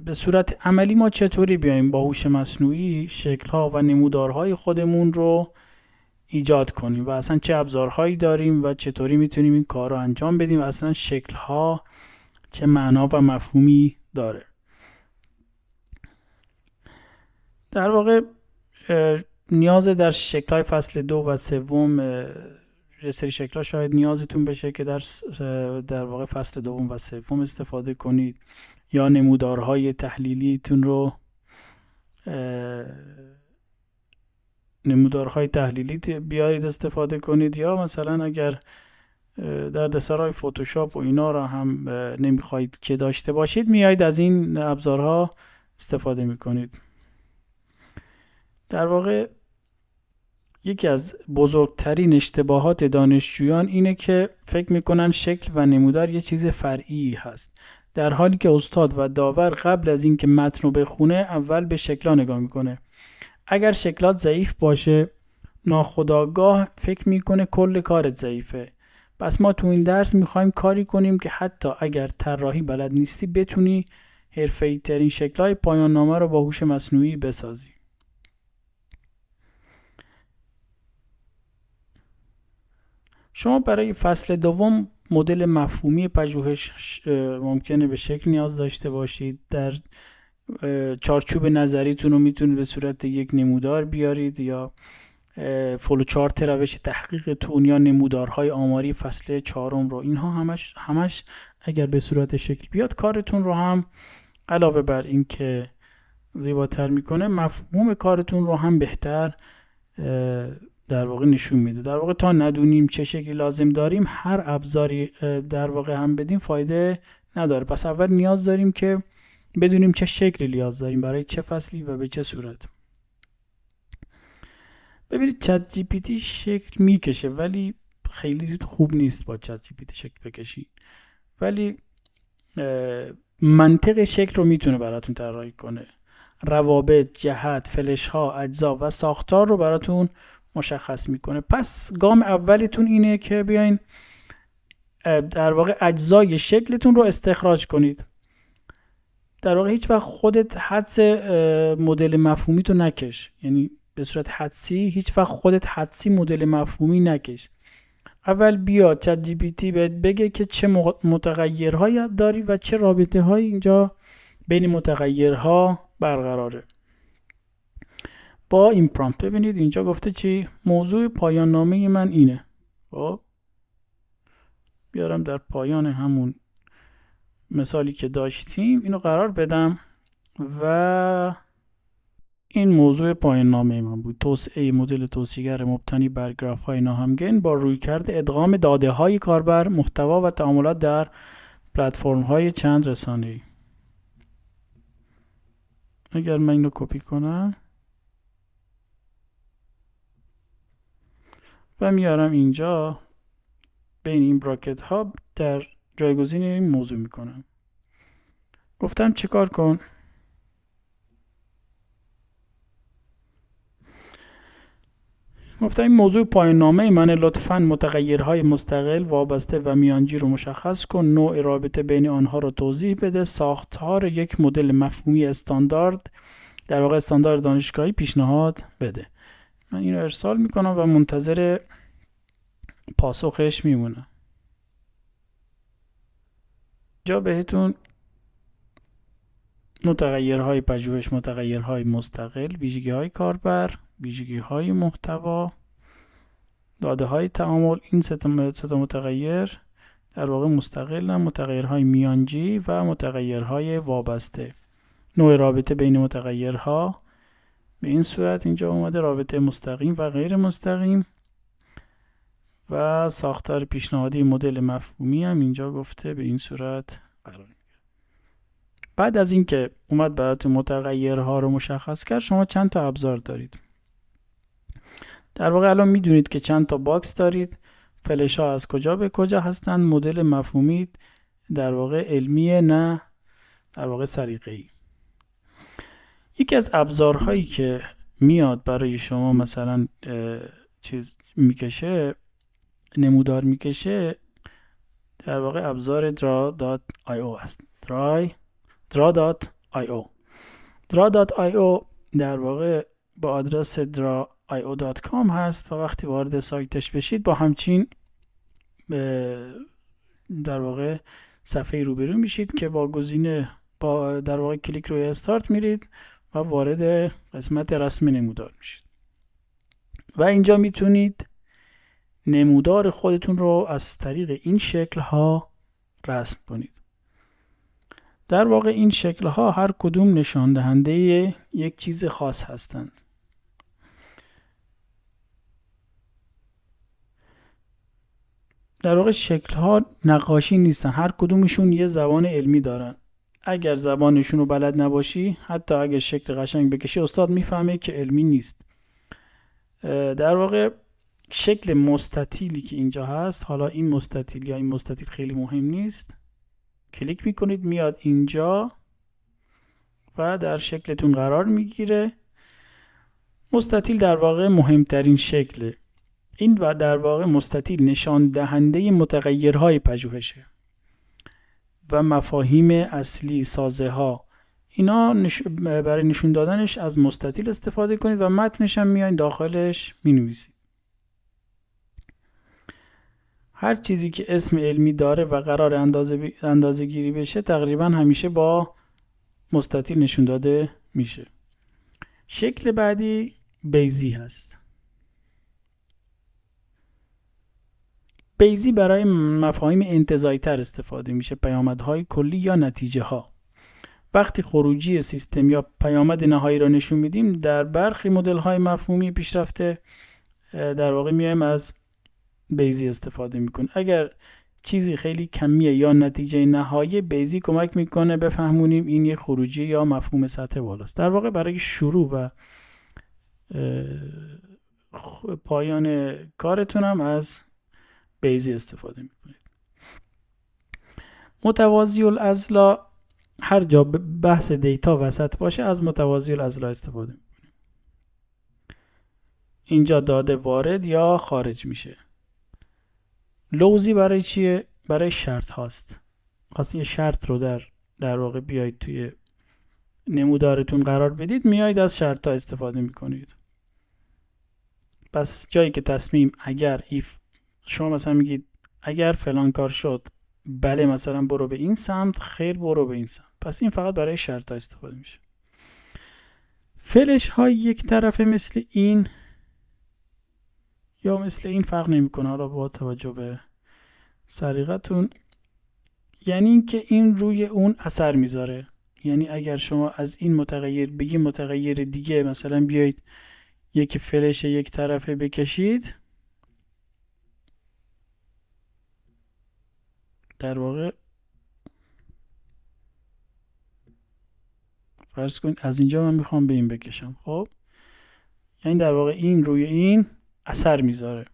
به صورت عملی ما چطوری بیایم با هوش مصنوعی شکل‌ها و نمودارهای خودمون رو ایجاد کنیم و اصلا چه ابزارهایی داریم و چطوری میتونیم این کار رو انجام بدیم و اصلا شکل‌ها چه معنا و مفهومی داره. در واقع نیاز در شکل‌های فصل 2 و 3 یه سری شکل‌ها شاید نیازتون بشه که در واقع فصل 2 و 3 استفاده کنید یا نمودارهای تحلیلیتون رو بیارید استفاده کنید، یا مثلا اگر دردسرای فتوشاپ و اینا رو هم نمیخواید که داشته باشید میایید از این ابزارها استفاده میکنید. در واقع یکی از بزرگترین اشتباهات دانشجویان اینه که فکر میکنن شکل و نمودار یه چیز فرعی هست، در حالی که استاد و داور قبل از اینکه متن رو بخونه اول به شکل‌ها نگاه میکنه. اگر شکلات ضعیف باشه ناخودآگاه فکر میکنه کل کارت ضعیفه. پس ما تو این درس میخوایم کاری کنیم که حتی اگر طراحی بلد نیستی بتونی حرفه‌ای ترین شکل‌های پایان نامه رو با هوش مصنوعی بسازی. شما برای فصل 2 مدل مفهومی پژوهش ممکنه به شکل نیاز داشته باشید. در چارچوب نظریتون رو میتونید به صورت یک نمودار بیارید، یا فلوچارت روش تحقیقتون یا نمودارهای آماری فصل 4 رو. اینها همش اگر به صورت شکل بیاد کارتون رو هم علاوه بر این که زیباتر میکنه مفهوم کارتون رو هم بهتر در واقع نشون میده. در واقع تا ندونیم چه شکلی لازم داریم هر ابزاری در واقع هم بدیم فایده نداره. پس اول نیاز داریم که بدونیم چه شکلی نیاز داریم برای چه فصلی و به چه صورت. ببینید چت جی پی تی شکل میکشه ولی خیلی خوب نیست با چت جی پی تی شکل بکشید، ولی منطق شکل رو میتونه براتون طراحی کنه. روابط، جهت، فلش ها، اجزا و ساختار رو براتون مشخص میکنه. پس گام اولیتون اینه که بیاین در واقع اجزای شکلتون رو استخراج کنید. در واقع هیچ وقت خودت حدس مدل مفهومی تو نکش، یعنی به صورت حدسی هیچ وقت خودت حدسی مدل مفهومی نکش. اول بیا چت جی پی تی بهت بگه که چه متغیرهایی داری و چه رابطه هایی اینجا بین متغیرها برقراره. با این پرامپت ببینید اینجا گفته چی؟ موضوع پایان نامه من اینه. خب بیارم در پایان همون مثالی که داشتیم اینو قرار بدم و این موضوع پایان نامه من بود: توسعه مدل توصیه‌گر مبتنی بر گراف‌های ناهمگن با رویکرد ادغام داده‌های کاربر، محتوا و تعاملات در پلتفرم‌های چند رسانه‌ای. اگر من اینو کپی کنم و میارم اینجا بین این براکت ها در جایگزین این موضوع میکنم. گفتم چیکار کن؟ گفتم این موضوع پایان نامه من لطفاً متغیرهای مستقل، وابسته و میانجی رو مشخص کن، نوع رابطه بین آنها رو توضیح بده، ساختار یک مدل مفهومی استاندارد، در واقع استاندارد دانشگاهی پیشنهاد بده. من اینو ارسال میکنم و منتظر پاسخش میمونم. جا بهتون متغیرهای پژوهش، متغیرهای مستقل، ویژگی‌های کاربر، ویژگی‌های محتوا، داده‌های تعامل، این سه تا متغیر در واقع مستقلن، متغیرهای میانجی و متغیرهای وابسته. نوع رابطه بین متغیرها به این صورت اینجا اومده: رابطه مستقیم و غیر مستقیم، و ساختار پیشنهادی مدل مفهومی هم اینجا گفته به این صورت قرار میگیره. بعد از اینکه اومد براتون متغیرها رو مشخص کرد، شما چند تا ابزار دارید. در واقع الان میدونید که چند تا باکس دارید، فلش ها از کجا به کجا هستن، مدل مفهومی در واقع علمیه نه در واقع سلیقه‌ای. یکی از ابزارهایی که میاد برای شما مثلا چیز میکشه، نمودار میکشه، در واقع ابزار draw.io است. draw.io draw.io. draw.io در واقع با آدرس draw.io.com هست و وقتی وارد سایتش بشید با همچین در واقع صفحه روبرو میشید که با گزینه در واقع کلیک روی استارت میرید و وارد قسمت رسم نمودار میشید و اینجا میتونید نمودار خودتون رو از طریق این شکل ها رسم کنید. در واقع این شکل ها هر کدوم نشان دهنده یک چیز خاص هستند. در واقع شکل ها نقاشی نیستن، هر کدومشون یه زبان علمی دارن. اگر زبانشون رو بلد نباشی، حتی اگر شکل قشنگ بکشی، استاد میفهمه که علمی نیست. در واقع شکل مستطیلی که اینجا هست، حالا این مستطیل یا این مستطیل خیلی مهم نیست، کلیک میکنید میاد اینجا و در شکلتون قرار میگیره. مستطیل در واقع مهمترین شکله. این و در واقع مستطیل نشان دهنده متغیرهای پژوهشه و مفاهیم اصلی سازه ها. اینا برای نشون دادنش از مستطیل استفاده کنید و متنش هم میایین داخلش مینویسید. هر چیزی که اسم علمی داره و قرار اندازه گیری بشه تقریبا همیشه با مستطیل نشون داده میشه. شکل بعدی بیزی هست. بیزی برای مفاهیم انتزاعی تر استفاده میشه، پیامدهای کلی یا نتیجه ها. وقتی خروجی سیستم یا پیامد نهایی را نشون میدیم، در برخی مدل های مفهومی پیشرفته در واقع میایم از بیزی استفاده میکنه. اگر چیزی خیلی کمیه یا نتیجه نهایی، بیزی کمک میکنه بفهمونیم این یه خروجی یا مفهوم سطح بالاست. در واقع برای شروع و پایان کارتون هم از بیزی استفاده میکنید. متوازی الاضلاع، هر جا بحث دیتا وسط باشه از متوازی الاضلاع استفاده میکنیم. اینجا داده وارد یا خارج میشه. لوزی برای چیه؟ برای شرط هاست. خواستید یه شرط رو در واقع بیایید توی نمودارتون قرار بدید، میایید از شرط ها استفاده میکنید. پس جایی که تصمیم اگر شما مثلا میگید اگر فلان کار شد، بله مثلا برو به این سمت، خیر برو به این سمت. پس این فقط برای شرط ها استفاده میشه. فلش های یک طرفه مثل این یا مثل این فرق نمیکنه، حالا با توجه به سلیقتون. یعنی اینکه این روی اون اثر میذاره. یعنی اگر شما از این متغیر به یه متغیر دیگه مثلا بیایید یک فلش یک طرفه بکشید، در واقع فرض کنید از اینجا من میخوام به این بکشم، خب یعنی در واقع این روی این اثر میذاره.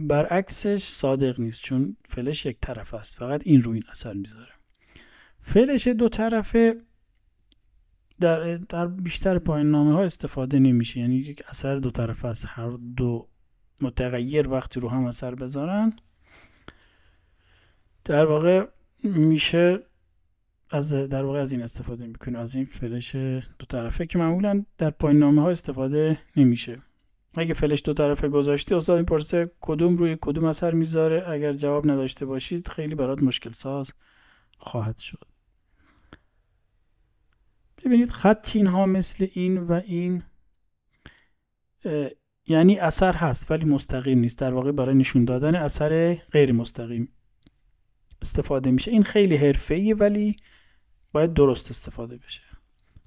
برعکسش صادق نیست، چون فلش یک طرف است، فقط این روی این اثر میذاره. فلش دو طرفه در بیشتر پایان نامه ها استفاده نمیشه. یعنی یک اثر دو طرفه است، هر دو متغیر وقتی رو هم اثر بذارن در واقع میشه از این استفاده میکنه، از این فلش دو طرفه که معمولا در پایان نامه ها استفاده نمیشه. اگه فلش دو طرفه گذاشتی، استاد میپرسه کدوم روی کدوم اثر میذاره. اگر جواب نداشته باشید خیلی برات مشکل ساز خواهد شد. ببینید خط چین ها مثل این و این یعنی اثر هست ولی مستقیم نیست. در واقع برای نشون دادن اثر غیر مستقیم استفاده میشه. این خیلی حرفه‌ایه ولی باید درست استفاده بشه.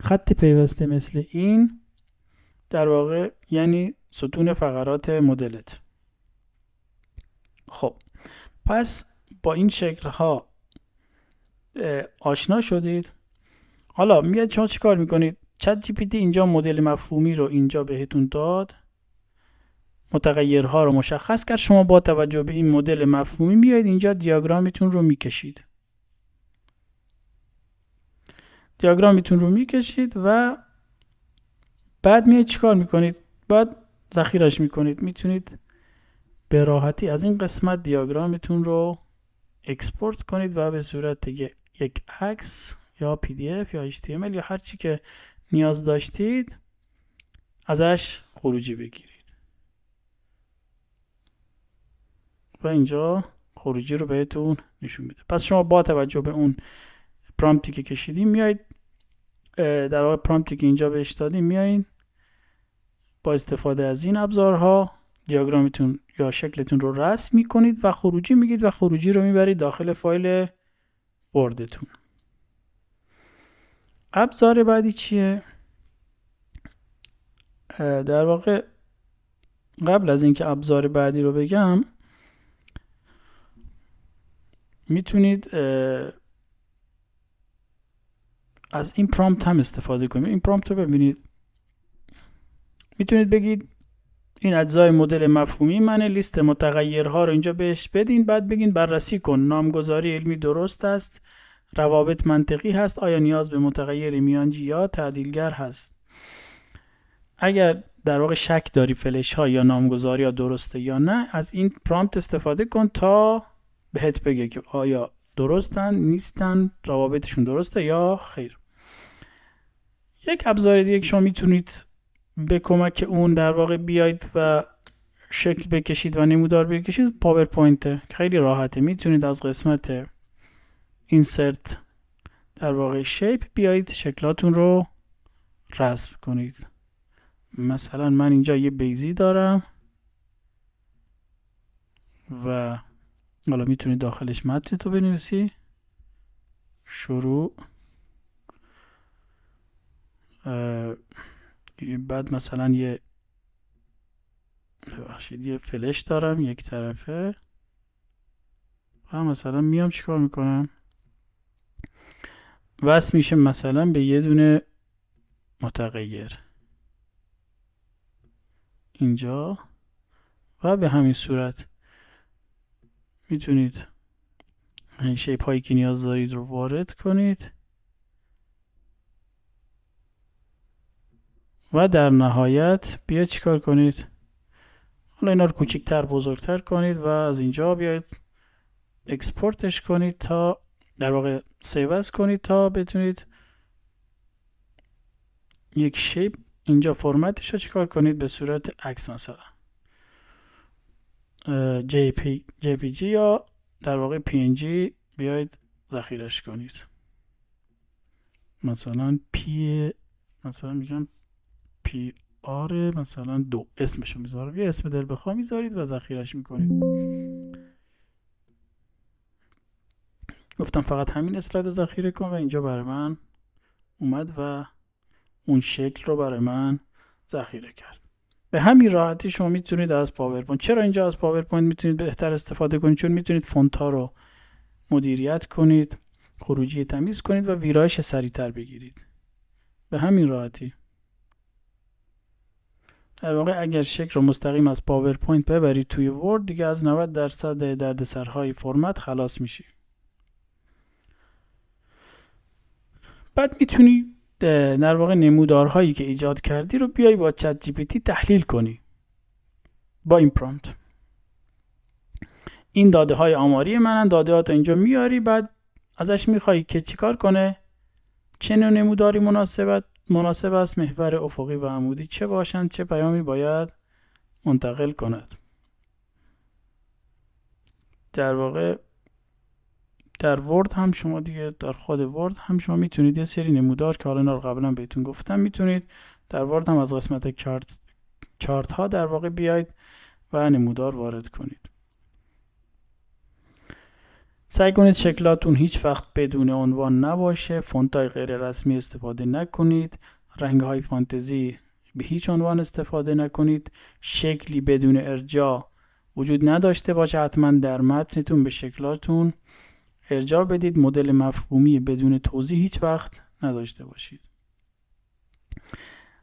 خط پیوسته مثل این در واقع یعنی ستون فقرات مدلت. خب پس با این شکل ها آشنا شدید. حالا میاد شما چی کار میکنید؟ چت جی پی تی اینجا مدل مفهومی رو اینجا بهتون داد، متغیرها رو مشخص کرد. شما با توجه به این مدل مفهومی میایید اینجا دیاگرامیتون رو میکشید. و بعد میایید چیکار میکنید؟ بعد ذخیرش میکنید. میتونید به راحتی از این قسمت دیاگرامیتون رو اکسپورت کنید و به صورت یک عکس یا PDF یا HTML یا هر چی که نیاز داشتید ازش خروجی بگیرید و اینجا خروجی رو بهتون نشون میده. پس شما با توجه به اون پرامپتی که کشیدیم میایید، در واقع پرامپتی که اینجا بهش دادیم، میایید با استفاده از این ابزارها دیاگرامتون یا شکلتون رو رسم میکنید و خروجی میگید و خروجی رو میبرید داخل فایل وردتون. ابزار بعدی چیه؟ در واقع قبل از اینکه ابزار بعدی رو بگم میتونید از این پرامپت هم استفاده کنید. این پرامپت رو ببینید، میتونید بگید این اجزای مدل مفهومی منه، لیست متغیرها رو اینجا بهش بدین، بعد بگین بررسی کن، نامگذاری علمی درست است، روابط منطقی هست، آیا نیاز به متغیر میانجی یا تعدیلگر هست. اگر در واقع شک داری فلش ها یا نامگذاری ها درسته یا نه، از این پرامپت استفاده کن تا بهت بگه که آیا درستن، نیستن، روابطشون درسته یا خیر. یک ابزار دیگه که شما میتونید به کمک اون در واقع بیاید و شکل بکشید و نمودار بکشید، پاورپوینت. خیلی راحته، میتونید از قسمت اینسرت در واقع شیپ بیایید شکلاتون رو رسم کنید. مثلا من اینجا یه بیزی دارم و حالا میتونید داخلش متن تو بنویسی. شروع، بعد مثلا یه فلش دارم یک طرفه و مثلا میام چیکار میکنم، وصل میشه مثلا به یه دونه متغیر اینجا و به همین صورت میتونید شیپ هایی که نیاز دارید رو وارد کنید و در نهایت بیاید چیکار کنید، حالا اینا رو کوچکتر بزرگتر کنید و از اینجا بیاید اکسپورتش کنید تا در واقع سیو از کنید تا بتونید یک شیپ اینجا فرمتش رو چیکار کنید به صورت عکس، مثلا JPG یا در واقع PNG بیاید ذخیرش کنید. مثلا مثلا میگم PR مثلا 2 اسمشو میذارم، یه اسم دل بخواه میذارید و ذخیرش میکنید. گفتم فقط همین اسلاید ذخیره کن و اینجا برای من اومد و اون شکل رو برای من ذخیره کرد. به همین راحتی شما میتونید از پاورپوینت، چرا اینجا از پاورپوینت میتونید بهتر استفاده کنید؟ چون میتونید فونت ها رو مدیریت کنید، خروجی تمیز کنید و ویرایش سریعتر بگیرید. به همین راحتی. در واقع اگر شکل رو مستقیم از پاورپوینت ببرید توی ورد، دیگه از 90% دردسرهای فرمت خلاص میشی. بعد میتونی در واقع نمودارهایی که ایجاد کردی رو بیای با چت جی پی تی تحلیل کنی با این پرامپت. این داده های آماری منن، داده ها تا اینجا میاری، بعد ازش میخوای که چیکار کنه، چه نوع نموداری مناسب است، محور افقی و عمودی چه باشند، چه پیامی باید منتقل کند. در واقع در ورد هم شما دیگه، در خود ورد هم شما میتونید یه سری نمودار که حالا اینا رو قبلا بهتون گفتم، میتونید در ورد هم از قسمت چارت ها در واقع بیاید و نمودار وارد کنید. سعی کنید شکلاتون هیچ وقت بدون عنوان نباشه، فونت های غیر رسمی استفاده نکنید، رنگ های فانتزی به هیچ عنوان استفاده نکنید، شکلی بدون ارجاع وجود نداشته باشه، حتما در متنتون به شکلاتون ارجاع بدید، مدل مفهومی بدون توضیح هیچ وقت نداشته باشید.